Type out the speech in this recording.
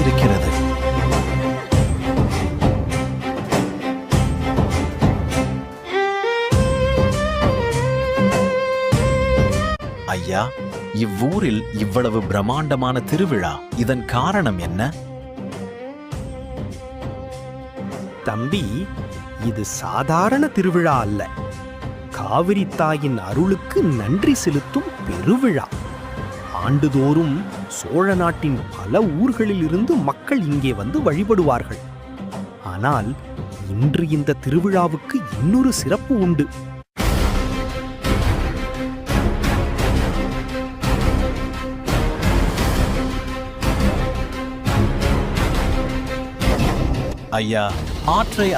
இருக்கிறது. ஐயா, இவ்வூரில் இவ்வளவு பிரம்மாண்டமான திருவிழா, இதன் காரணம் என்ன? தம்பி, இது சாதாரண திருவிழா அல்ல. காவிரி தாயின் அருளுக்கு நன்றி செலுத்தும் பெருவிழா. ஆண்டுதோறும் சோழ நாட்டின் பல ஊர்களில் இருந்து மக்கள் இங்கே வந்து வழிபடுவார்கள். ஆனால் இன்று இந்த திருவிழாவுக்கு இன்னொரு சிறப்பு உண்டு. ஐயா, ஆற்றை